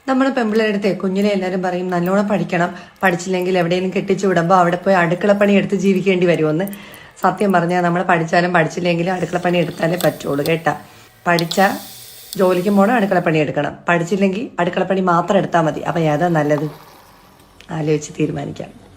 നമ്മൾ പെമ്പിളെടുത്തേ കുഞ്ഞിനെ എല്ലാവരും പറയും നല്ലോണം പഠിക്കണം, പഠിച്ചില്ലെങ്കിൽ എവിടെയെങ്കിലും കെട്ടിച്ചു വിടുമ്പോൾ അവിടെ പോയി അടുക്കളപ്പണി എടുത്ത് ജീവിക്കേണ്ടി വരുമെന്ന്. സത്യം പറഞ്ഞാൽ നമ്മൾ പഠിച്ചാലും പഠിച്ചില്ലെങ്കിലും അടുക്കളപ്പണി എടുത്താലേ പറ്റുള്ളൂ കേട്ടാ. പഠിച്ചാൽ ജോലിക്ക് പോകണം, അടുക്കളപ്പണി എടുക്കണം. പഠിച്ചില്ലെങ്കിൽ അടുക്കളപ്പണി മാത്രം എടുത്താൽ മതി. അപ്പം ഏതാ നല്ലത് ആലോചിച്ച് തീരുമാനിക്കാം.